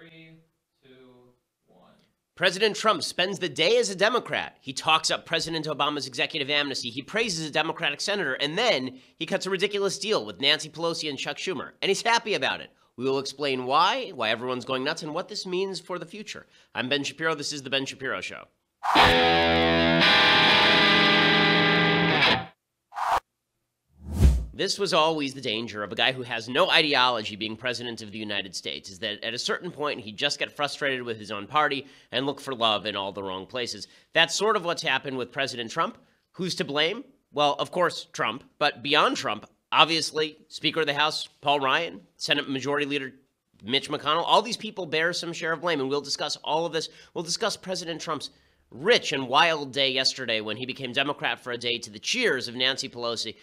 3, 2, 1. President Trump spends the day as a Democrat. He talks up President Obama's executive amnesty. He praises a Democratic senator, and then he cuts a ridiculous deal with Nancy Pelosi and Chuck Schumer. And he's happy about it. We will explain why everyone's going nuts, and what this means for the future. I'm Ben Shapiro. This is The Ben Shapiro Show. This was always the danger of a guy who has no ideology being president of the United States, is that at a certain point, he'd just get frustrated with his own party and look for love in all the wrong places. That's sort of what's happened with President Trump. Who's to blame? Well, of course, Trump. But beyond Trump, obviously, Speaker of the House, Paul Ryan, Senate Majority Leader Mitch McConnell, all these people bear some share of blame, and we'll discuss all of this. We'll discuss President Trump's rich and wild day yesterday when he became Democrat for a day to the cheers of Nancy Pelosi.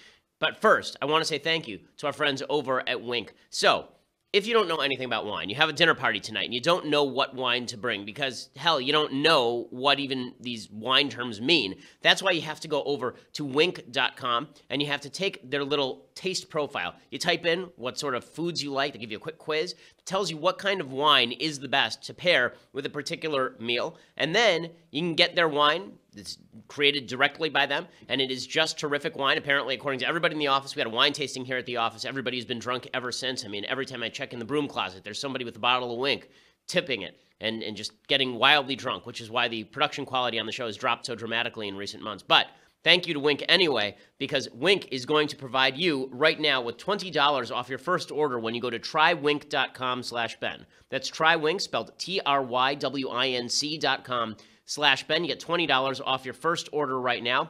But first, I want to say thank you to our friends over at Winc. So, if you don't know anything about wine, you have a dinner party tonight and you don't know what wine to bring because, hell, you don't know what even these wine terms mean. That's why you have to go over to winc.com and you have to take their little taste profile. You type in what sort of foods you like. They give you a quick quiz. It tells you what kind of wine is the best to pair with a particular meal. And then you can get their wine. It's created directly by them, and it is just terrific wine. Apparently, according to everybody in the office, we had a wine tasting here at the office. Everybody's been drunk ever since. I mean, every time I check in the broom closet, there's somebody with a bottle of Winc tipping it and just getting wildly drunk, which is why the production quality on the show has dropped so dramatically in recent months. But thank you to Winc anyway, because Winc is going to provide you right now with $20 off your first order when you go to trywinc.com/Ben. That's trywinc, spelled TRYWINC.com/Ben. You get $20 off your first order right now.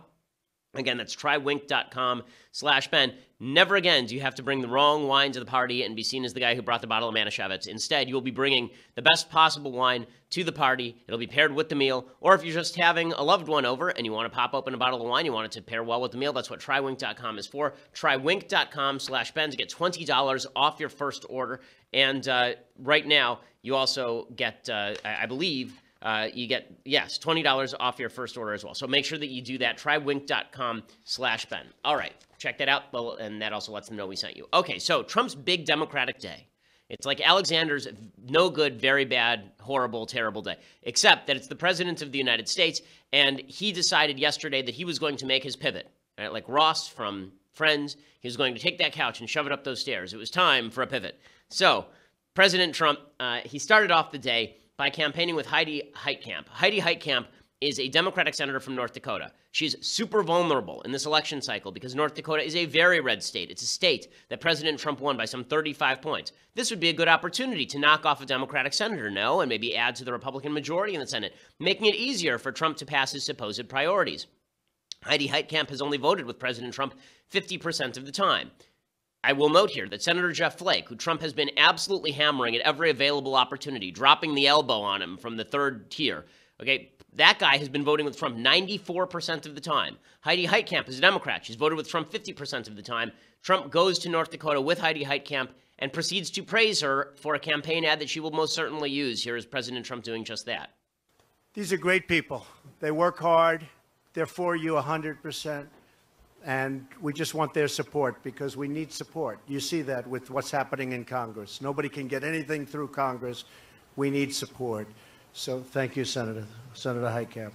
Again, that's trywinc.com/Ben. Never again do you have to bring the wrong wine to the party and be seen as the guy who brought the bottle of Manischewitz. Instead, you'll be bringing the best possible wine to the party. It'll be paired with the meal. Or if you're just having a loved one over and you want to pop open a bottle of wine, you want it to pair well with the meal, that's what trywinc.com is for. Trywinc.com/Ben to get $20 off your first order. And right now, you also get, I believe, you get, yes, $20 off your first order as well. So make sure that you do that. Trywinc.com/Ben. All right, check that out. Well, and that also lets them know we sent you. Okay, so Trump's big Democratic day. It's like Alexander's no good, very bad, horrible, terrible day, except that it's the president of the United States, and he decided yesterday that he was going to make his pivot. Right? Like Ross from Friends, he was going to take that couch and shove it up those stairs. It was time for a pivot. So President Trump, he started off the day by campaigning with Heidi Heitkamp. Heidi Heitkamp is a Democratic senator from North Dakota. She's super vulnerable in this election cycle because North Dakota is a very red state. It's a state that President Trump won by some 35 points. This would be a good opportunity to knock off a Democratic senator, no, and maybe add to the Republican majority in the Senate, making it easier for Trump to pass his supposed priorities. Heidi Heitkamp has only voted with President Trump 50% of the time. I will note here that Senator Jeff Flake, who Trump has been absolutely hammering at every available opportunity, dropping the elbow on him from the third tier, okay, that guy has been voting with Trump 94% of the time. Heidi Heitkamp is a Democrat. She's voted with Trump 50% of the time. Trump goes to North Dakota with Heidi Heitkamp and proceeds to praise her for a campaign ad that she will most certainly use. Here is President Trump doing just that. These are great people. They work hard. They're for you 100%. And we just want their support because we need support. You see that with what's happening in Congress. Nobody can get anything through Congress. We need support. So thank you, Senator Heitkamp.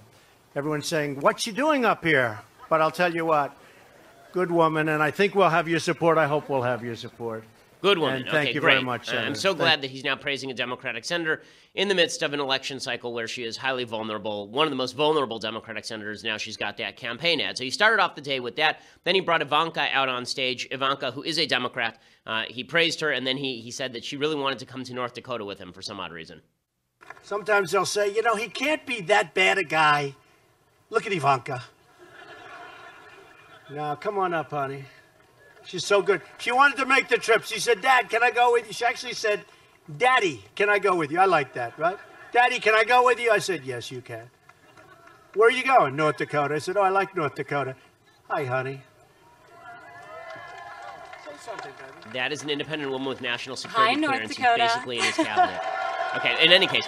Everyone's saying, what's she doing up here? But I'll tell you what, good woman, and I think we'll have your support. I hope we'll have your support. Good woman. And thank you great. very much, Senator. I'm so glad that he's now praising a Democratic senator in the midst of an election cycle where she is highly vulnerable. One of the most vulnerable Democratic senators. Now she's got that campaign ad. So he started off the day with that. Then he brought Ivanka out on stage. Ivanka, who is a Democrat, he praised her, and then he said that she really wanted to come to North Dakota with him for some odd reason. Sometimes they'll say, you know, he can't be that bad a guy. Look at Ivanka. Now, come on up, honey. She's so good. She wanted to make the trip. She said, Dad, can I go with you? She actually said, Daddy, can I go with you? I like that, right? Daddy, can I go with you? I said, yes, you can. Where are you going? North Dakota. I said, oh, I like North Dakota. Hi, honey. Say something, baby. That is an independent woman with national security Hi, North clearance. Dakota. He's basically in his cabinet. Okay, in any case,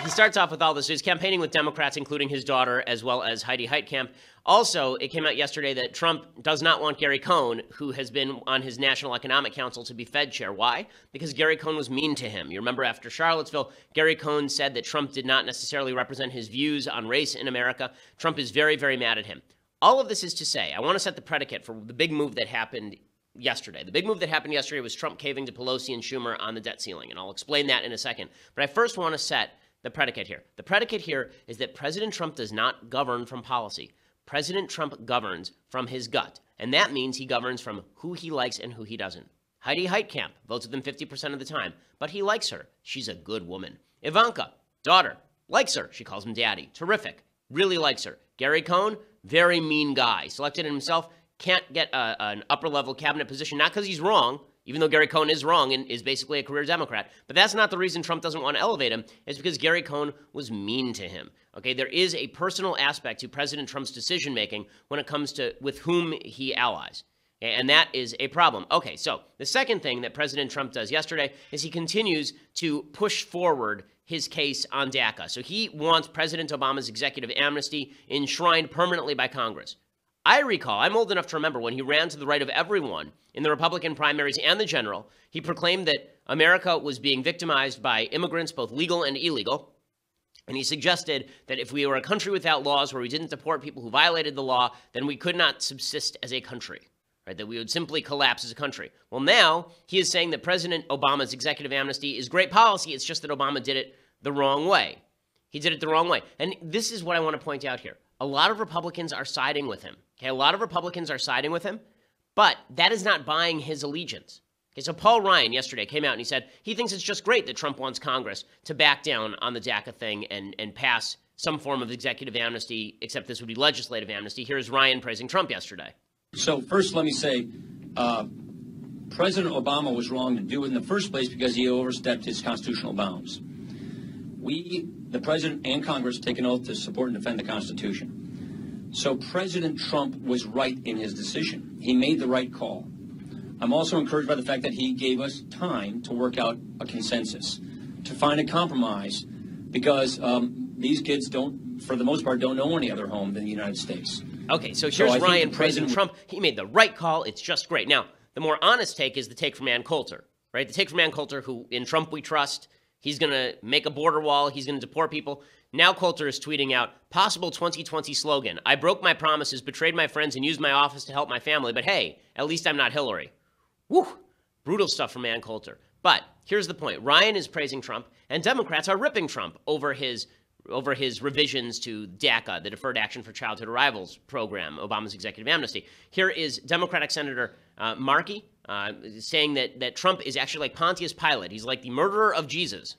He starts off with all this. So he's campaigning with Democrats, including his daughter, as well as Heidi Heitkamp. Also, it came out yesterday that Trump does not want Gary Cohn, who has been on his National Economic Council, to be Fed chair. Why? Because Gary Cohn was mean to him. You remember after Charlottesville, Gary Cohn said that Trump did not necessarily represent his views on race in America. Trump is very, very mad at him. All of this is to say, I want to set the predicate for the big move that happened yesterday. The big move that happened yesterday was Trump caving to Pelosi and Schumer on the debt ceiling, and I'll explain that in a second. But I first want to set the predicate here. The predicate here is that President Trump does not govern from policy. President Trump governs from his gut, and that means he governs from who he likes and who he doesn't. Heidi Heitkamp votes with him 50% of the time, but he likes her. She's a good woman. Ivanka, daughter, likes her. She calls him daddy. Terrific. Really likes her. Gary Cohn, very mean guy. Selected himself, can't get an upper-level cabinet position, not because he's wrong, even though Gary Cohn is wrong and is basically a career Democrat. But that's not the reason Trump doesn't want to elevate him. It's because Gary Cohn was mean to him. Okay, there is a personal aspect to President Trump's decision-making when it comes to with whom he allies. Okay, and that is a problem. Okay, so the second thing that President Trump does yesterday is he continues to push forward his case on DACA. So he wants President Obama's executive amnesty enshrined permanently by Congress. I recall, I'm old enough to remember when he ran to the right of everyone in the Republican primaries and the general, he proclaimed that America was being victimized by immigrants, both legal and illegal. And he suggested that if we were a country without laws where we didn't deport people who violated the law, then we could not subsist as a country, right? That we would simply collapse as a country. Well, now he is saying that President Obama's executive amnesty is great policy. It's just that Obama did it the wrong way. He did it the wrong way. And this is what I want to point out here. A lot of Republicans are siding with him. Okay, a lot of Republicans are siding with him, but that is not buying his allegiance. Okay, so Paul Ryan yesterday came out and he said he thinks it's just great that Trump wants Congress to back down on the DACA thing and pass some form of executive amnesty, except this would be legislative amnesty. Here's Ryan praising Trump yesterday. So first, let me say, President Obama was wrong to do it in the first place because he overstepped his constitutional bounds. We, the president and Congress, take an oath to support and defend the Constitution. So President Trump was right in his decision. He made the right call. I'm also encouraged by the fact that he gave us time to work out a consensus, to find a compromise, because these kids don't, for the most part, don't know any other home than the United States. Okay, so here's Ryan praising Trump. He made the right call. It's just great. Now, the more honest take is the take from Ann Coulter, right? The take from Ann Coulter, who in Trump we trust. He's going to make a border wall. He's going to deport people. Now Coulter is tweeting out, possible 2020 slogan. I broke my promises, betrayed my friends, and used my office to help my family. But hey, at least I'm not Hillary. Woo! Brutal stuff from Ann Coulter. But here's the point. Ryan is praising Trump, and Democrats are ripping Trump over his revisions to DACA, the Deferred Action for Childhood Arrivals program, Obama's executive amnesty. Here is Democratic Senator Markey saying that Trump is actually like Pontius Pilate. He's like the murderer of Jesus.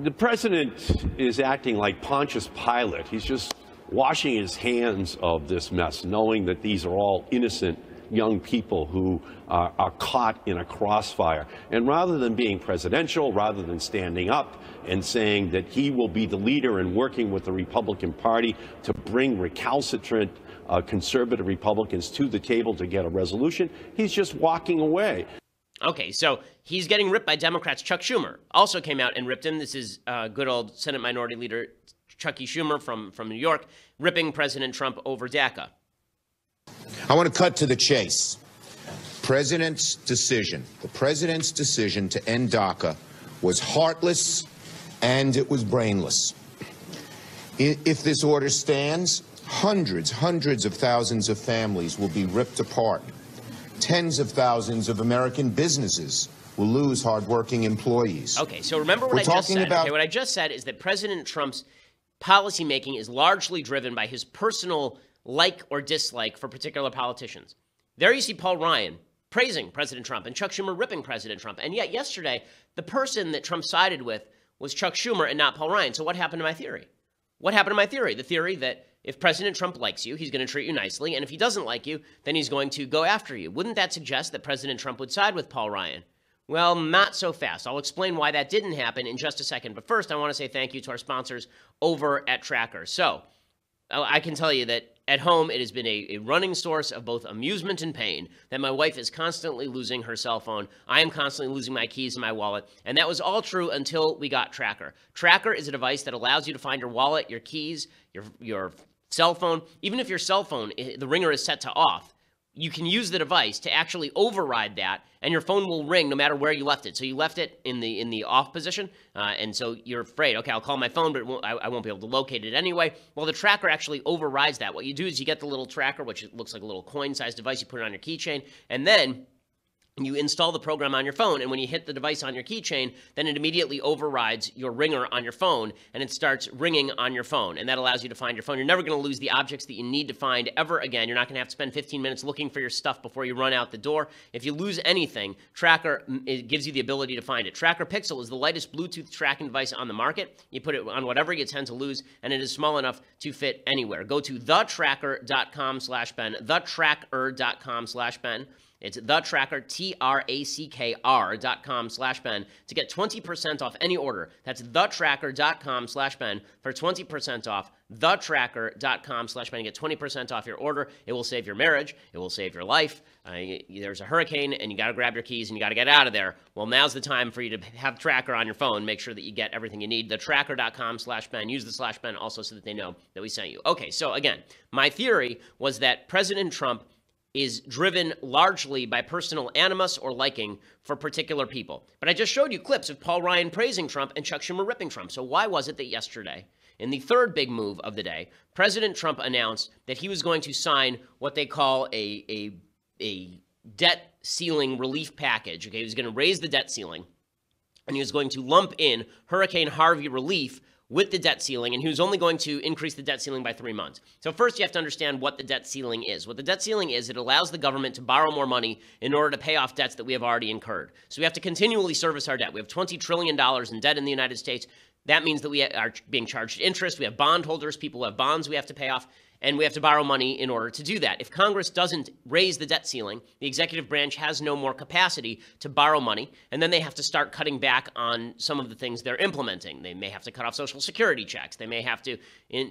The president is acting like Pontius Pilate. He's just washing his hands of this mess, knowing that these are all innocent young people who are caught in a crossfire. And rather than being presidential, rather than standing up and saying that he will be the leader and working with the Republican Party to bring recalcitrant conservative Republicans to the table to get a resolution, he's just walking away. Okay, so he's getting ripped by Democrats. Chuck Schumer also came out and ripped him. This is good old Senate Minority Leader Chucky Schumer from New York, ripping President Trump over DACA. I want to cut to the chase. The president's decision to end DACA was heartless and it was brainless. If this order stands, hundreds of thousands of families will be ripped apart. Tens of thousands of American businesses will lose hardworking employees. Okay, so remember what I just said. Okay, what I just said is that President Trump's policymaking is largely driven by his personal like or dislike for particular politicians. There you see Paul Ryan praising President Trump and Chuck Schumer ripping President Trump. And yet yesterday, the person that Trump sided with was Chuck Schumer and not Paul Ryan. So what happened to my theory? What happened to my theory? The theory that if President Trump likes you, he's going to treat you nicely. And if he doesn't like you, then he's going to go after you. Wouldn't that suggest that President Trump would side with Paul Ryan? Well, not so fast. I'll explain why that didn't happen in just a second. But first, I want to say thank you to our sponsors over at Tracker. So I can tell you that at home, it has been a running source of both amusement and pain that my wife is constantly losing her cell phone. I am constantly losing my keys and my wallet. And that was all true until we got Tracker. Tracker is a device that allows you to find your wallet, your keys, your cell phone. Even if your cell phone, the ringer is set to off, you can use the device to actually override that, and your phone will ring no matter where you left it. So you left it in the off position, and so you're afraid, okay, I'll call my phone, but I won't be able to locate it anyway. Well, the tracker actually overrides that. What you do is you get the little tracker, which looks like a little coin-sized device. You put it on your keychain, and then you install the program on your phone, and when you hit the device on your keychain, then it immediately overrides your ringer on your phone, and it starts ringing on your phone, and that allows you to find your phone. You're never going to lose the objects that you need to find ever again. You're not going to have to spend 15 minutes looking for your stuff before you run out the door. If you lose anything, Tracker, it gives you the ability to find it. Tracker Pixel is the lightest Bluetooth tracking device on the market. You put it on whatever you tend to lose, and it is small enough to fit anywhere. Go to thetracker.com/Ben, thetracker.com/Ben. It's thetracker, TRACKR.com/Ben to get 20% off any order. That's thetracker.com/Ben for 20% off. Thetracker.com/Ben. Get 20% off your order. It will save your marriage. It will save your life. There's a hurricane, and you got to grab your keys, and you got to get out of there. Well, now's the time for you to have Tracker on your phone. Make sure that you get everything you need. Thetracker.com/Ben. Use the /Ben also so that they know that we sent you. Okay, so again, my theory was that President Trump is driven largely by personal animus or liking for particular people. But I just showed you clips of Paul Ryan praising Trump and Chuck Schumer ripping Trump. So why was it that yesterday, in the third big move of the day, President Trump announced that he was going to sign what they call a debt ceiling relief package? Okay, he was going to raise the debt ceiling, and he was going to lump in Hurricane Harvey relief with the debt ceiling, and he was only going to increase the debt ceiling by 3 months. So first you have to understand what the debt ceiling is. What the debt ceiling is, it allows the government to borrow more money in order to pay off debts that we have already incurred. So we have to continually service our debt. We have $20 trillion in debt in the United States. That means that we are being charged interest. We have bondholders, people who have bonds we have to pay off, and we have to borrow money in order to do that. If Congress doesn't raise the debt ceiling, the executive branch has no more capacity to borrow money, and then they have to start cutting back on some of the things they're implementing. They may have to cut off Social Security checks. They may have to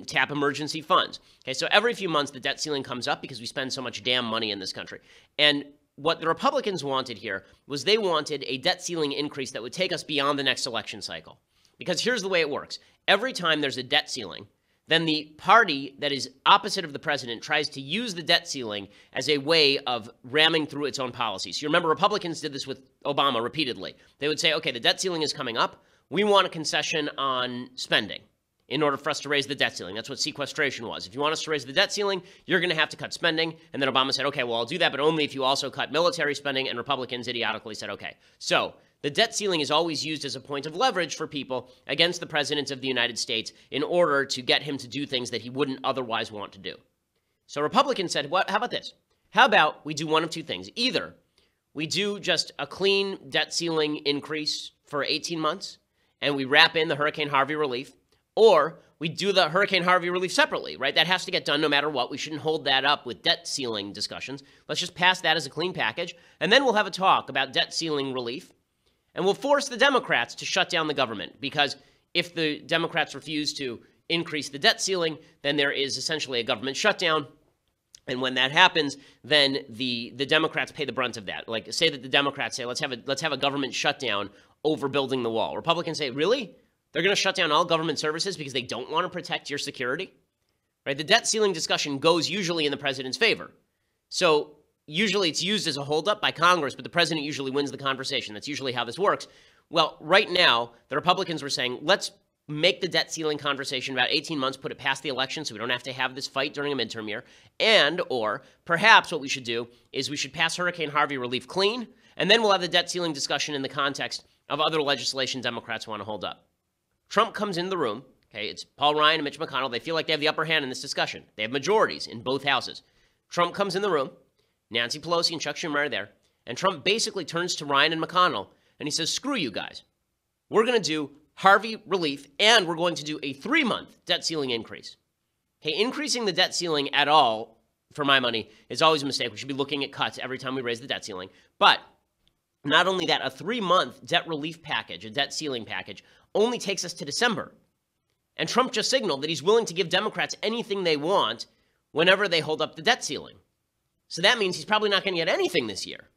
tap emergency funds. Okay, so every few months the debt ceiling comes up because we spend so much damn money in this country. And what the Republicans wanted here was they wanted a debt ceiling increase that would take us beyond the next election cycle. Because here's the way it works. Every time there's a debt ceiling, then the party that is opposite of the president tries to use the debt ceiling as a way of ramming through its own policies. You remember Republicans did this with Obama repeatedly. They would say, okay, the debt ceiling is coming up. We want a concession on spending in order for us to raise the debt ceiling. That's what sequestration was. If you want us to raise the debt ceiling, you're going to have to cut spending. And then Obama said, okay, well, I'll do that, but only if you also cut military spending. And Republicans idiotically said, okay. So the debt ceiling is always used as a point of leverage for people against the president of the United States in order to get him to do things that he wouldn't otherwise want to do. So Republicans said, how about this? How about we do one of two things? Either we do just a clean debt ceiling increase for 18 months and we wrap in the Hurricane Harvey relief, or we do the Hurricane Harvey relief separately, right? That has to get done no matter what. We shouldn't hold that up with debt ceiling discussions. Let's just pass that as a clean package, and then we'll have a talk about debt ceiling relief. And we'll force the Democrats to shut down the government, because if the Democrats refuse to increase the debt ceiling, then there is essentially a government shutdown. And when that happens, then the Democrats pay the brunt of that. Like, say that the Democrats say, let's have a government shutdown over building the wall. Republicans say, really? They're going to shut down all government services because they don't want to protect your security? Right? The debt ceiling discussion goes usually in the president's favor. So usually it's used as a holdup by Congress, but the president usually wins the conversation. That's usually how this works. Well, right now, the Republicans were saying, let's make the debt ceiling conversation about 18 months, put it past the election so we don't have to have this fight during a midterm year. And, or perhaps what we should do is we should pass Hurricane Harvey relief clean, and then we'll have the debt ceiling discussion in the context of other legislation Democrats want to hold up. Trump comes in the room. Okay, it's Paul Ryan and Mitch McConnell. They feel like they have the upper hand in this discussion. They have majorities in both houses. Trump comes in the room. Nancy Pelosi and Chuck Schumer are there. And Trump basically turns to Ryan and McConnell and he says, screw you guys. We're going to do Harvey relief and we're going to do a 3-month debt ceiling increase. Okay, increasing the debt ceiling at all, for my money, is always a mistake. We should be looking at cuts every time we raise the debt ceiling. But not only that, a 3-month debt relief package, a debt ceiling package, only takes us to December. And Trump just signaled that he's willing to give Democrats anything they want whenever they hold up the debt ceiling. So that means he's probably not going to get anything this year,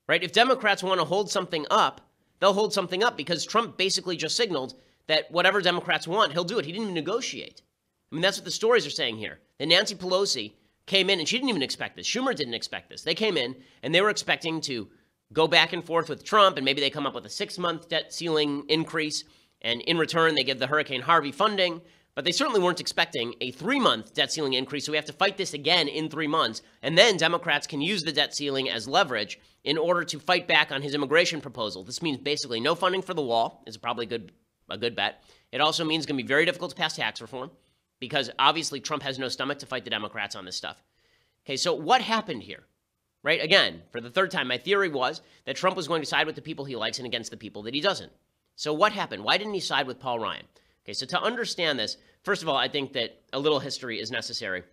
right? If Democrats want to hold something up, they'll hold something up because Trump basically just signaled that whatever Democrats want, he'll do it. He didn't even negotiate. I mean, that's what the stories are saying here. That Nancy Pelosi came in, and she didn't even expect this. Schumer didn't expect this. They came in, and they were expecting to go back and forth with Trump, and maybe they come up with a 6-month debt ceiling increase, and in return, they give the Hurricane Harvey funding. But they certainly weren't expecting a 3-month debt ceiling increase, so we have to fight this again in 3 months. And then Democrats can use the debt ceiling as leverage in order to fight back on his immigration proposal. This means basically no funding for the wall is probably a good bet. It also means it's going to be very difficult to pass tax reform because obviously Trump has no stomach to fight the Democrats on this stuff. Okay, so what happened here? Right? Again, for the third time, my theory was that Trump was going to side with the people he likes and against the people that he doesn't. So what happened? Why didn't he side with Paul Ryan? Okay, so to understand this, first of all, I think that a little history is necessary.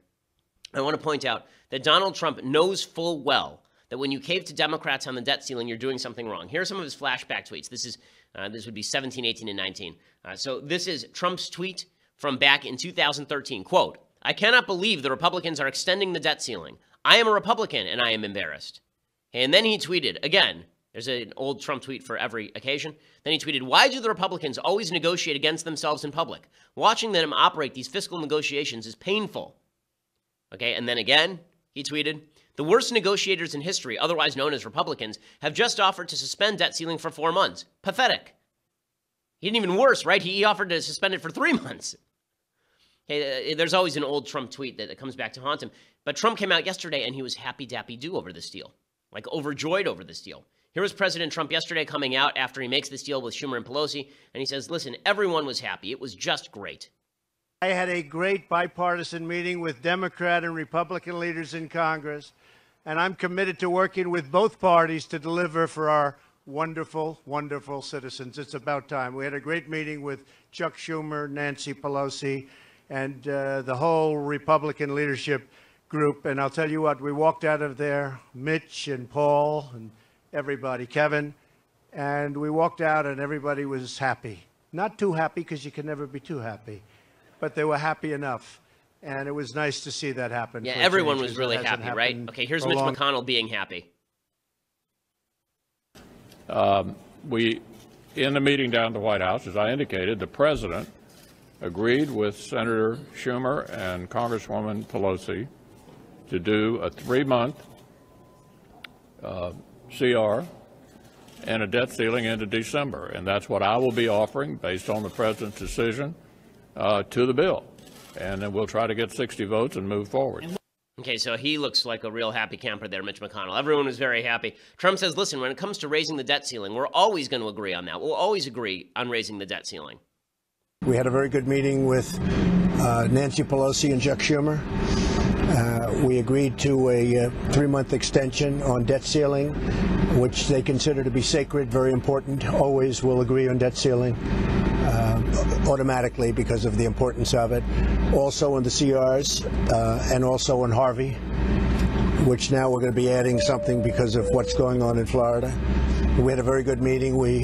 I want to point out that Donald Trump knows full well that when you cave to Democrats on the debt ceiling, you're doing something wrong. Here are some of his flashback tweets. This would be 17, 18, and 19. So this is Trump's tweet from back in 2013. Quote, "I cannot believe the Republicans are extending the debt ceiling. I am a Republican, and I am embarrassed." And then he tweeted, again, there's an old Trump tweet for every occasion. Then he tweeted, "Why do the Republicans always negotiate against themselves in public? Watching them operate these fiscal negotiations is painful." Okay, and then again, he tweeted, "The worst negotiators in history, otherwise known as Republicans, have just offered to suspend debt ceiling for 4 months. Pathetic." He didn't even worse, right? He offered to suspend it for 3 months. Okay, there's always an old Trump tweet that comes back to haunt him. But Trump came out yesterday and he was happy-dappy-do over this deal, like overjoyed over this deal. Here was President Trump yesterday coming out after he makes this deal with Schumer and Pelosi, and he says, listen, everyone was happy. It was just great. I had a great bipartisan meeting with Democrat and Republican leaders in Congress, and I'm committed to working with both parties to deliver for our wonderful, wonderful citizens. It's about time. We had a great meeting with Chuck Schumer, Nancy Pelosi, and the whole Republican leadership group. And I'll tell you what, we walked out of there, Mitch and Paul and everybody, Kevin, and we walked out and everybody was happy. Not too happy because you can never be too happy, but they were happy enough. And it was nice to see that happen. Yeah, everyone was really happy, right? Okay, here's Mitch McConnell being happy. In the meeting down at the White House, as I indicated, the president agreed with Senator Schumer and Congresswoman Pelosi to do a 3-month CR and a debt ceiling into December. And that's what I will be offering based on the president's decision to the bill. And then we'll try to get 60 votes and move forward. Okay, so he looks like a real happy camper there, Mitch McConnell. Everyone was very happy. Trump says, listen, when it comes to raising the debt ceiling, we're always going to agree on that. We'll always agree on raising the debt ceiling. We had a very good meeting with Nancy Pelosi and Chuck Schumer. We agreed to a 3-month extension on debt ceiling, which they consider to be sacred, very important. Always will agree on debt ceiling automatically because of the importance of it. Also on the CRs and also on Harvey, which now we're going to be adding something because of what's going on in Florida. We had a very good meeting. We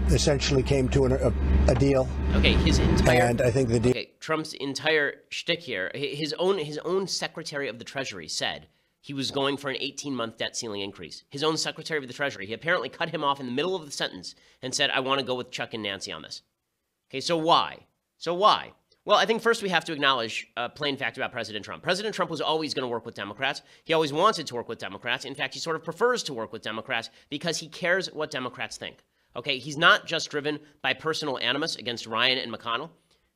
essentially came to a deal. Okay, his entire... And I think the deal... Okay, Trump's entire shtick here, his own Secretary of the Treasury said he was going for an 18-month debt ceiling increase. His own Secretary of the Treasury. He apparently cut him off in the middle of the sentence and said, I want to go with Chuck and Nancy on this. Okay, so why? Well, I think first we have to acknowledge a plain fact about President Trump. President Trump was always going to work with Democrats. He always wanted to work with Democrats. In fact, he sort of prefers to work with Democrats because he cares what Democrats think. Okay, he's not just driven by personal animus against Ryan and McConnell.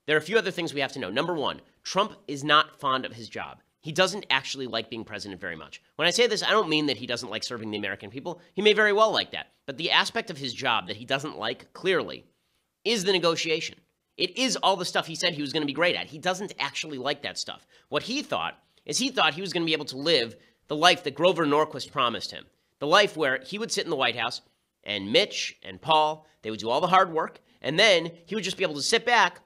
There are a few other things we have to know. Number one, Trump is not fond of his job. He doesn't actually like being president very much. When I say this, I don't mean that he doesn't like serving the American people. He may very well like that. But the aspect of his job that he doesn't like, clearly, is the negotiation. It is all the stuff he said he was going to be great at. He doesn't actually like that stuff. What he thought is he thought he was going to be able to live the life that Grover Norquist promised him. The life where he would sit in the White House and Mitch and Paul, they would do all the hard work, and then he would just be able to sit back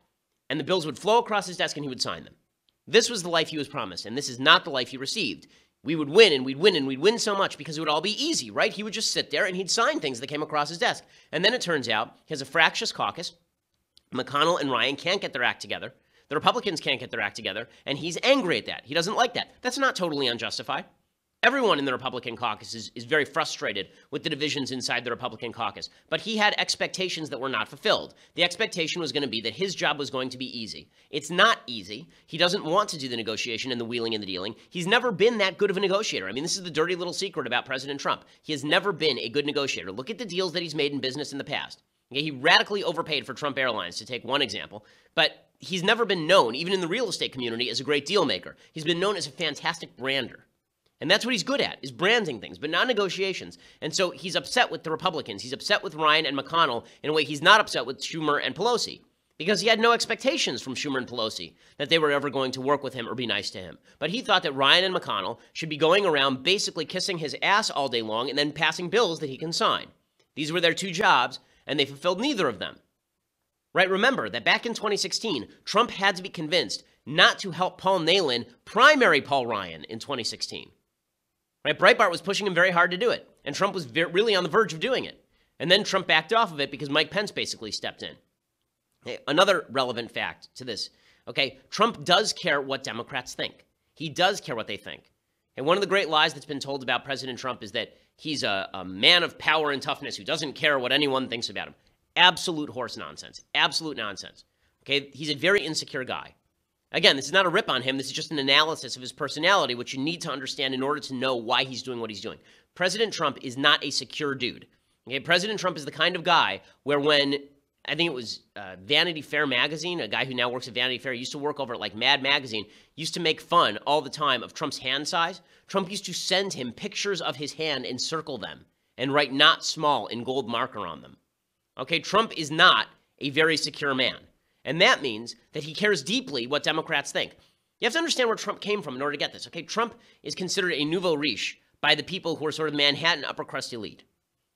and the bills would flow across his desk and he would sign them. This was the life he was promised, and this is not the life he received. We would win and we'd win and we'd win so much because it would all be easy, right? He would just sit there and he'd sign things that came across his desk. And then it turns out he has a fractious caucus. McConnell and Ryan can't get their act together. The Republicans can't get their act together, and he's angry at that. He doesn't like that. That's not totally unjustified. Everyone in the Republican caucus is very frustrated with the divisions inside the Republican caucus, but he had expectations that were not fulfilled. The expectation was going to be that his job was going to be easy. It's not easy. He doesn't want to do the negotiation and the wheeling and the dealing. He's never been that good of a negotiator. I mean, this is the dirty little secret about President Trump. He has never been a good negotiator. Look at the deals that he's made in business in the past. Okay, he radically overpaid for Trump Airlines, to take one example, but he's never been known, even in the real estate community, as a great deal maker. He's been known as a fantastic brander. And that's what he's good at, is branding things, but not negotiations. And so he's upset with the Republicans. He's upset with Ryan and McConnell in a way he's not upset with Schumer and Pelosi, because he had no expectations from Schumer and Pelosi that they were ever going to work with him or be nice to him. But he thought that Ryan and McConnell should be going around basically kissing his ass all day long and then passing bills that he can sign. These were their two jobs, and they fulfilled neither of them. Right? Remember that back in 2016, Trump had to be convinced not to help Paul Nehlen primary Paul Ryan in 2016. Right? Breitbart was pushing him very hard to do it, and Trump was really on the verge of doing it. And then Trump backed off of it because Mike Pence basically stepped in. Hey, another relevant fact to this, okay, Trump does care what Democrats think. He does care what they think. And one of the great lies that's been told about President Trump is that he's a man of power and toughness who doesn't care what anyone thinks about him. Absolute horse nonsense. Absolute nonsense. Okay, he's a very insecure guy. Again, this is not a rip on him. This is just an analysis of his personality, which you need to understand in order to know why he's doing what he's doing. President Trump is not a secure dude. Okay, President Trump is the kind of guy where when, I think it was Vanity Fair magazine, a guy who now works at Vanity Fair, used to work over at like Mad Magazine, used to make fun all the time of Trump's hand size. Trump used to send him pictures of his hand and circle them and write "not small" in gold marker on them. Okay, Trump is not a very secure man. And that means that he cares deeply what Democrats think. You have to understand where Trump came from in order to get this. Okay, Trump is considered a nouveau riche by the people who are sort of the Manhattan upper crust elite.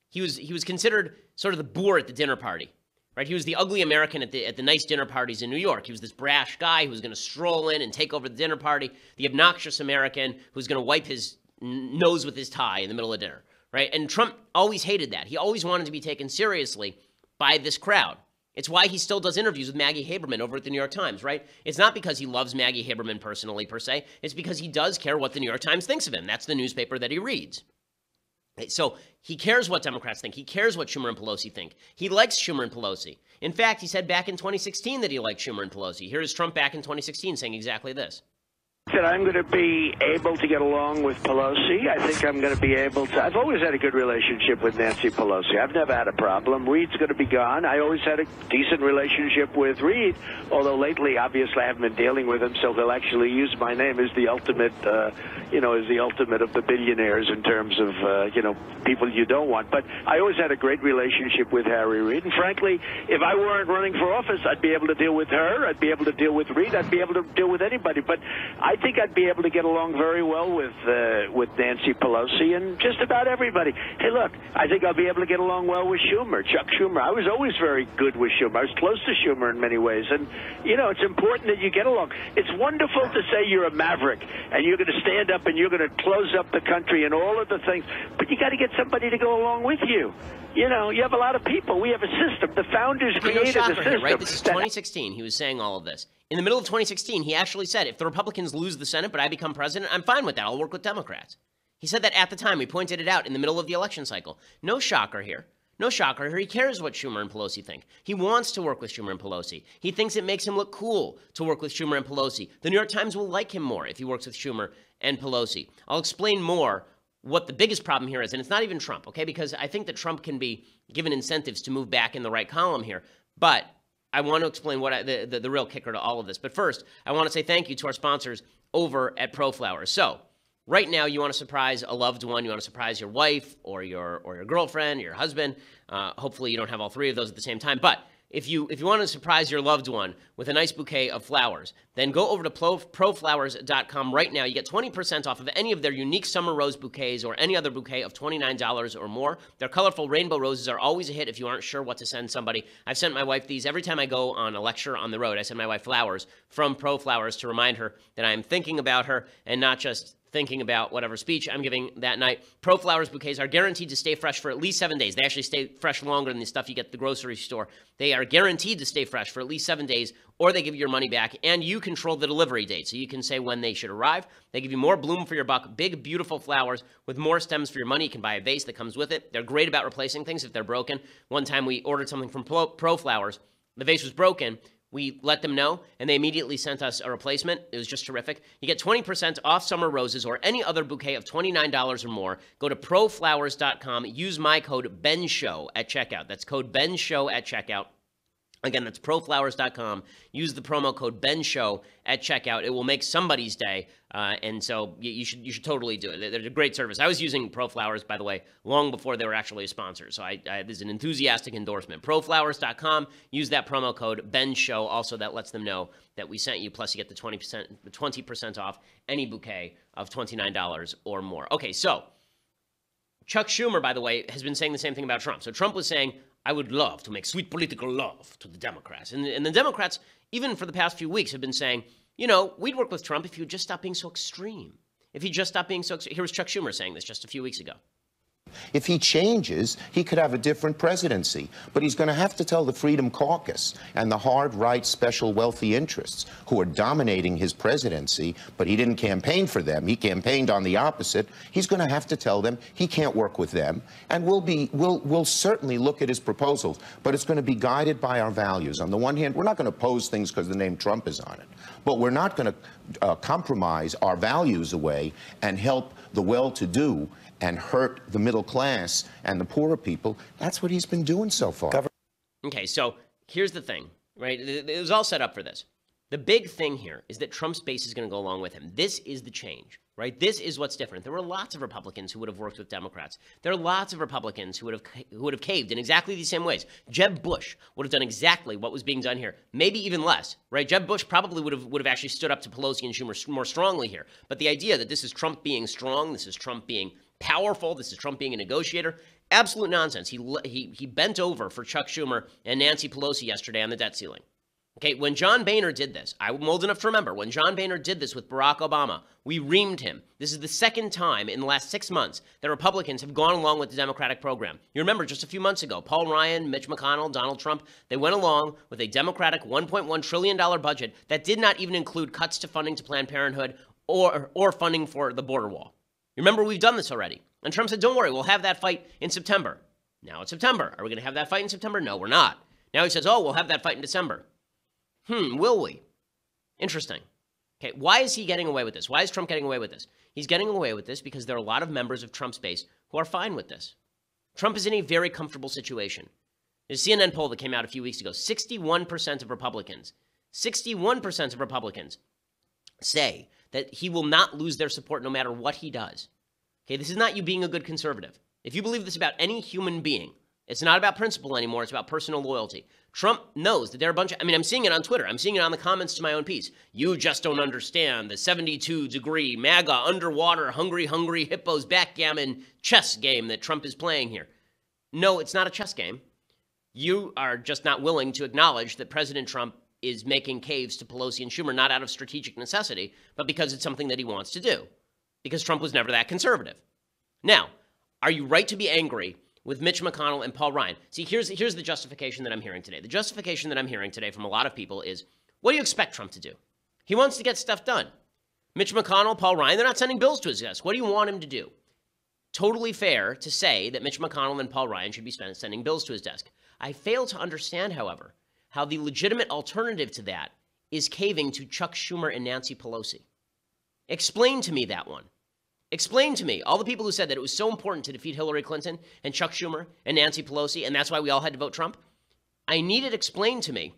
He was considered sort of the boor at the dinner party, right? He was the ugly American at the nice dinner parties in New York. He was this brash guy who was going to stroll in and take over the dinner party, the obnoxious American who's going to wipe his nose with his tie in the middle of dinner, right? And Trump always hated that. He always wanted to be taken seriously by this crowd. It's why he still does interviews with Maggie Haberman over at the New York Times, right? It's not because he loves Maggie Haberman personally, per se. It's because he does care what the New York Times thinks of him. That's the newspaper that he reads. So he cares what Democrats think. He cares what Schumer and Pelosi think. He likes Schumer and Pelosi. In fact, he said back in 2016 that he liked Schumer and Pelosi. Here's Trump back in 2016 saying exactly this. That I'm going to be able to get along with Pelosi. I think I'm going to be able to. I've always had a good relationship with Nancy Pelosi. I've never had a problem. Reid's going to be gone. I always had a decent relationship with Reid, although lately, obviously, I haven't been dealing with him, so he'll actually use my name as the ultimate, as the ultimate of the billionaires in terms of, people you don't want. But I always had a great relationship with Harry Reid, and frankly, if I weren't running for office, I'd be able to deal with her. I'd be able to deal with Reid. I'd be able to deal with anybody. But I think I'd be able to get along very well with Nancy Pelosi and just about everybody. Hey, look, I think I'll be able to get along well with Schumer, Chuck Schumer. I was always very good with Schumer. I was close to Schumer in many ways. And, it's important that you get along. It's wonderful to say you're a maverick and you're going to stand up and you're going to close up the country and all of the things. But you got to get somebody to go along with you. You have a lot of people. We have a system. The founders created a system. Here, right? This is 2016. He was saying all of this. In the middle of 2016, he actually said, if the Republicans lose the Senate but I become president, I'm fine with that. I'll work with Democrats. He said that at the time. We pointed it out in the middle of the election cycle. No shocker here. No shocker here. He cares what Schumer and Pelosi think. He wants to work with Schumer and Pelosi. He thinks it makes him look cool to work with Schumer and Pelosi. The New York Times will like him more if he works with Schumer and Pelosi. I'll explain more what the biggest problem here is, and it's not even Trump, okay? Because I think that Trump can be given incentives to move back in the right column here. But I want to explain what the real kicker to all of this. But first, I want to say thank you to our sponsors over at ProFlowers. So right now, you want to surprise a loved one. You want to surprise your wife or your girlfriend, your husband. Hopefully, you don't have all three of those at the same time. But if you want to surprise your loved one with a nice bouquet of flowers, then go over to proflowers.com right now. You get 20% off of any of their unique summer rose bouquets or any other bouquet of $29 or more. Their colorful rainbow roses are always a hit if you aren't sure what to send somebody. I've sent my wife these every time I go on a lecture on the road. I send my wife flowers from ProFlowers to remind her that I'm thinking about her and not just thinking about whatever speech I'm giving that night. Pro Flowers bouquets are guaranteed to stay fresh for at least 7 days. They actually stay fresh longer than the stuff you get at the grocery store. They are guaranteed to stay fresh for at least 7 days, or they give you your money back, and you control the delivery date, so you can say when they should arrive. They give you more bloom for your buck, big, beautiful flowers with more stems for your money. You can buy a vase that comes with it. They're great about replacing things if they're broken. One time we ordered something from Pro Flowers. The vase was broken. We let them know, and they immediately sent us a replacement. It was just terrific. You get 20% off summer roses or any other bouquet of $29 or more. Go to proflowers.com. Use my code BENSHOW at checkout. That's code BENSHOW at checkout. Again, that's proflowers.com. Use the promo code BENSHOW at checkout. It will make somebody's day, and so you should totally do it. They're a great service. I was using ProFlowers, by the way, long before they were actually a sponsor, so this is an enthusiastic endorsement. Proflowers.com. Use that promo code BENSHOW. Also, that lets them know that we sent you, plus you get the 20% off any bouquet of $29 or more. Okay, so Chuck Schumer, by the way, has been saying the same thing about Trump. So Trump was saying, I would love to make sweet political love to the Democrats. And the Democrats, even for the past few weeks, have been saying, you know, we'd work with Trump if he would just stop being so extreme. If he just stopped being so extreme. Here was Chuck Schumer saying this just a few weeks ago. If he changes, he could have a different presidency. But he's going to have to tell the Freedom Caucus and the hard right special wealthy interests who are dominating his presidency, but he didn't campaign for them. He campaigned on the opposite. He's going to have to tell them he can't work with them. And we'll certainly look at his proposals, but it's going to be guided by our values. On the one hand, we're not going to oppose things because the name Trump is on it, but we're not going to compromise our values away and help the well-to-do and hurt the middle class and the poorer people. That's what he's been doing so far. Okay, so here's the thing, right? It was all set up for this. The big thing here is that Trump's base is going to go along with him. This is the change, right? This is what's different. There were lots of Republicans who would have worked with Democrats. There are lots of Republicans who would have caved in exactly the same ways. Jeb Bush would have done exactly what was being done here, maybe even less, right? Jeb Bush probably would have actually stood up to Pelosi and Schumer more strongly here. But the idea that this is Trump being strong, this is Trump being powerful, this is Trump being a negotiator, absolute nonsense. He bent over for Chuck Schumer and Nancy Pelosi yesterday on the debt ceiling. Okay, when John Boehner did this, I'm old enough to remember, when John Boehner did this with Barack Obama, we reamed him. This is the second time in the last 6 months that Republicans have gone along with the Democratic program. You remember just a few months ago, Paul Ryan, Mitch McConnell, Donald Trump, they went along with a Democratic $1.1 trillion budget that did not even include cuts to funding to Planned Parenthood or funding for the border wall. You remember, we've done this already. And Trump said, don't worry, we'll have that fight in September. Now it's September. Are we going to have that fight in September? No, we're not. Now he says, oh, we'll have that fight in December. Will we? Interesting. Okay, why is he getting away with this? Why is Trump getting away with this? He's getting away with this because there are a lot of members of Trump's base who are fine with this. Trump is in a very comfortable situation. There's a CNN poll that came out a few weeks ago. 61% of Republicans say that he will not lose their support no matter what he does. Okay, this is not you being a good conservative. If you believe this about any human being, it's not about principle anymore. It's about personal loyalty. Trump knows that there are a bunch of, I'm seeing it on Twitter. I'm seeing it on the comments to my own piece. You just don't understand the 72-degree MAGA underwater hungry hippos backgammon chess game that Trump is playing here. No, it's not a chess game. You are just not willing to acknowledge that President Trump is making caves to Pelosi and Schumer, not out of strategic necessity, but because it's something that he wants to do. Because Trump was never that conservative. Now, are you right to be angry with Mitch McConnell and Paul Ryan? See, here's the justification that I'm hearing today. The justification that I'm hearing today from a lot of people is, what do you expect Trump to do? He wants to get stuff done. Mitch McConnell, Paul Ryan, they're not sending bills to his desk. What do you want him to do? Totally fair to say that Mitch McConnell and Paul Ryan should be sending bills to his desk. I fail to understand, however, how the legitimate alternative to that is caving to Chuck Schumer and Nancy Pelosi. Explain to me that one. Explain to me, all the people who said that it was so important to defeat Hillary Clinton and Chuck Schumer and Nancy Pelosi, and that's why we all had to vote Trump. I need it explained to me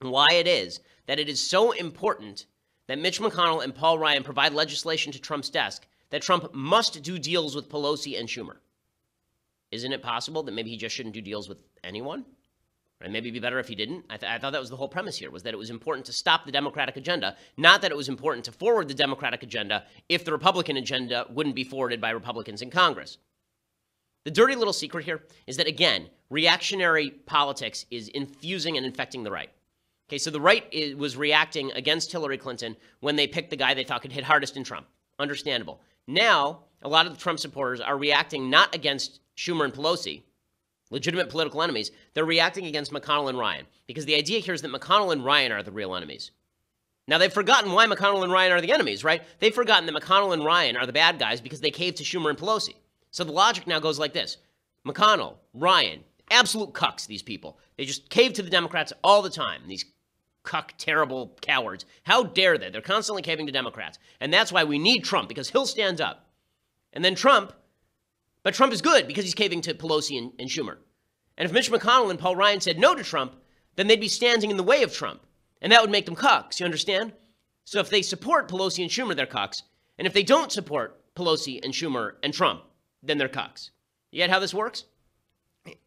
why it is that it is so important that Mitch McConnell and Paul Ryan provide legislation to Trump's desk that Trump must do deals with Pelosi and Schumer. Isn't it possible that maybe he just shouldn't do deals with anyone? Right? Maybe it'd be better if he didn't. I thought that was the whole premise here, was that it was important to stop the Democratic agenda, not that it was important to forward the Democratic agenda if the Republican agenda wouldn't be forwarded by Republicans in Congress. The dirty little secret here is that, again, reactionary politics is infusing and infecting the right. Okay, so the right was reacting against Hillary Clinton when they picked the guy they thought could hit hardest in Trump. Understandable. Now, a lot of the Trump supporters are reacting not against Schumer and Pelosi, legitimate political enemies. They're reacting against McConnell and Ryan, because the idea here is that McConnell and Ryan are the real enemies. Now, they've forgotten why McConnell and Ryan are the enemies, right? They've forgotten that McConnell and Ryan are the bad guys because they caved to Schumer and Pelosi. So the logic now goes like this. McConnell, Ryan, absolute cucks, these people. They just cave to the Democrats all the time, these cuck, terrible cowards. How dare they? They're constantly caving to Democrats. And that's why we need Trump, because he'll stand up. And then Trump is good because he's caving to Pelosi and Schumer. And if Mitch McConnell and Paul Ryan said no to Trump, then they'd be standing in the way of Trump. And that would make them cucks, you understand? So if they support Pelosi and Schumer, they're cucks. And if they don't support Pelosi and Schumer and Trump, then they're cucks. You get how this works?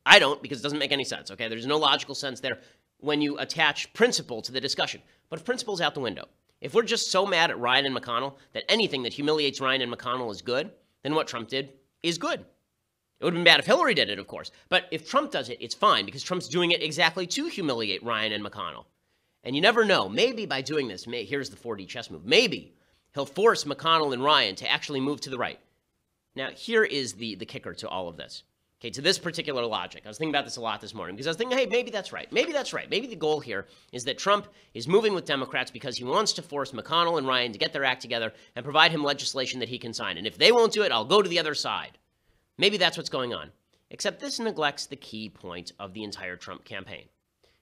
I don't, because it doesn't make any sense, okay? There's no logical sense there when you attach principle to the discussion. But if principle's out the window, if we're just so mad at Ryan and McConnell that anything that humiliates Ryan and McConnell is good, then what Trump did is good. It would have been bad if Hillary did it, of course. But if Trump does it, it's fine, because Trump's doing it exactly to humiliate Ryan and McConnell. And you never know. Maybe by doing this, here's the 4D chess move. Maybe he'll force McConnell and Ryan to actually move to the right. Now, here is the kicker to all of this. Okay, to this particular logic. I was thinking about this a lot this morning because I was thinking, hey, maybe that's right. Maybe that's right. Maybe the goal here is that Trump is moving with Democrats because he wants to force McConnell and Ryan to get their act together and provide him legislation that he can sign. And if they won't do it, I'll go to the other side. Maybe that's what's going on. Except this neglects the key point of the entire Trump campaign.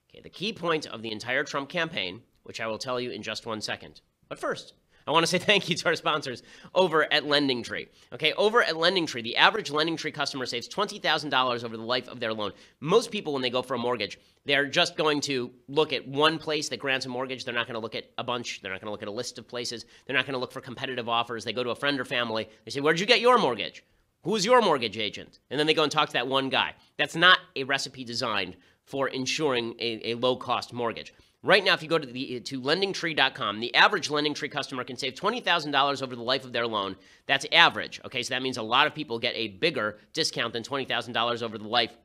Okay, the key point of the entire Trump campaign, which I will tell you in just 1 second. But first, I want to say thank you to our sponsors over at LendingTree. Okay, over at LendingTree, the average LendingTree customer saves $20,000 over the life of their loan. Most people, when they go for a mortgage, they're just going to look at one place that grants a mortgage. They're not going to look at a bunch. They're not going to look at a list of places. They're not going to look for competitive offers. They go to a friend or family. They say, where did you get your mortgage? Who's your mortgage agent? And then they go and talk to that one guy. That's not a recipe designed for ensuring a low-cost mortgage. Right now, if you go to lendingtree.com, the average LendingTree customer can save $20,000 over the life of their loan. That's average, okay? So that means a lot of people get a bigger discount than $20,000 over the life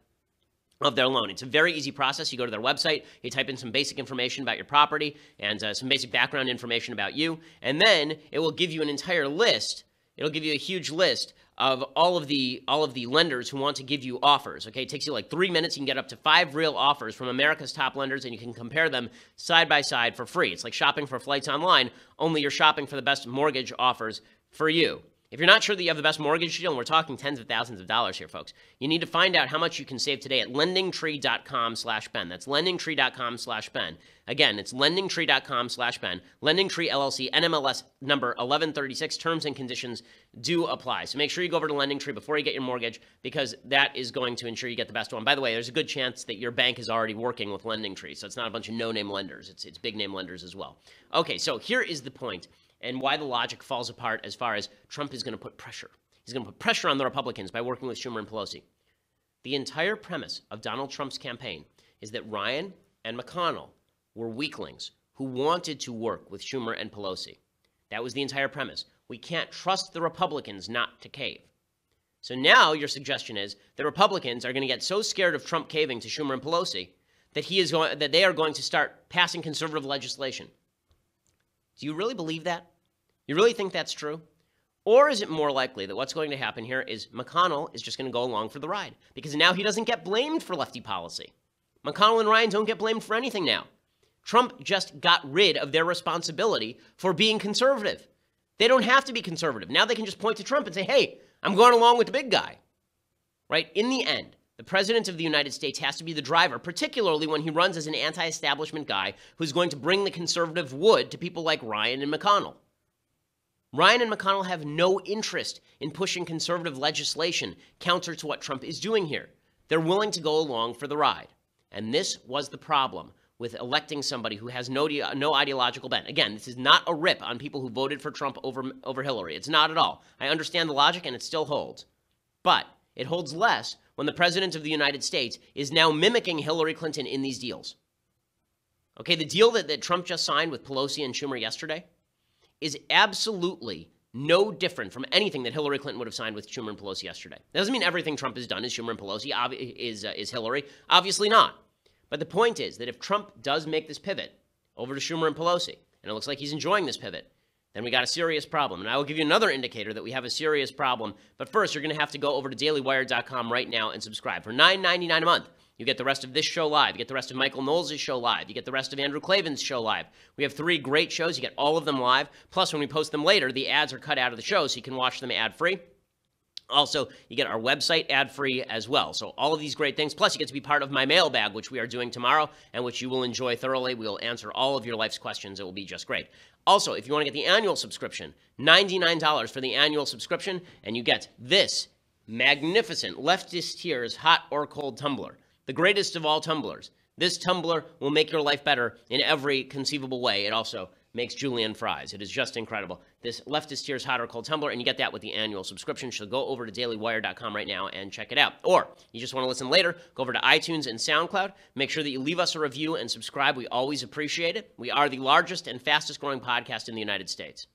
of their loan. It's a very easy process. You go to their website, you type in some basic information about your property and some basic background information about you, and then it will give you an entire list. It'll give you a huge list of all of the lenders who want to give you offers. Okay, it takes you like 3 minutes. You can get up to 5 real offers from America's top lenders, and you can compare them side by side for free. It's like shopping for flights online, only you're shopping for the best mortgage offers for you. If you're not sure that you have the best mortgage deal, and we're talking tens of thousands of dollars here, folks, you need to find out how much you can save today at lendingtree.com/Ben. That's lendingtree.com/Ben. Again, it's lendingtree.com/Ben. LendingTree LLC, NMLS number 1136. Terms and conditions do apply. So make sure you go over to LendingTree before you get your mortgage, because that is going to ensure you get the best one. By the way, there's a good chance that your bank is already working with LendingTree, so it's not a bunch of no-name lenders. It's big-name lenders as well. Okay, so here is the point, and why the logic falls apart as far as Trump is going to put pressure. He's going to put pressure on the Republicans by working with Schumer and Pelosi. The entire premise of Donald Trump's campaign is that Ryan and McConnell were weaklings who wanted to work with Schumer and Pelosi. That was the entire premise. We can't trust the Republicans not to cave. So now your suggestion is that Republicans are going to get so scared of Trump caving to Schumer and Pelosi that they are going to start passing conservative legislation. Do you really believe that? You really think that's true? Or is it more likely that what's going to happen here is McConnell is just going to go along for the ride? Because now he doesn't get blamed for lefty policy. McConnell and Ryan don't get blamed for anything now. Trump just got rid of their responsibility for being conservative. They don't have to be conservative. Now they can just point to Trump and say, hey, I'm going along with the big guy. Right? In the end, the president of the United States has to be the driver, particularly when he runs as an anti-establishment guy who's going to bring the conservative wood to people like Ryan and McConnell. Ryan and McConnell have no interest in pushing conservative legislation counter to what Trump is doing here. They're willing to go along for the ride. And this was the problem with electing somebody who has no ideological bent. Again, this is not a rip on people who voted for Trump over Hillary. It's not at all. I understand the logic, and it still holds. But it holds less when the president of the United States is now mimicking Hillary Clinton in these deals. Okay, the deal that Trump just signed with Pelosi and Schumer yesterday is absolutely no different from anything that Hillary Clinton would have signed with Schumer and Pelosi yesterday. That doesn't mean everything Trump has done is Schumer and Pelosi, is Hillary. Obviously not. But the point is that if Trump does make this pivot over to Schumer and Pelosi, and it looks like he's enjoying this pivot, then we got a serious problem. And I will give you another indicator that we have a serious problem. But first, you're going to have to go over to dailywire.com right now and subscribe. For $9.99 a month, you get the rest of this show live. You get the rest of Michael Knowles' show live. You get the rest of Andrew Klavan's show live. We have 3 great shows. You get all of them live. Plus, when we post them later, the ads are cut out of the show, so you can watch them ad-free. Also, you get our website ad-free as well. So all of these great things. Plus, you get to be part of my mailbag, which we are doing tomorrow and which you will enjoy thoroughly. We will answer all of your life's questions. It will be just great. Also, if you want to get the annual subscription, $99 for the annual subscription, and you get this magnificent Leftist Tears hot or cold tumbler, the greatest of all tumblers. This tumbler will make your life better in every conceivable way. It also makes julienne fries. It is just incredible. This Leftist Tears hot or cold tumbler, and you get that with the annual subscription. So go over to dailywire.com right now and check it out. Or you just want to listen later, go over to iTunes and SoundCloud. Make sure that you leave us a review and subscribe. We always appreciate it. We are the largest and fastest growing podcast in the United States.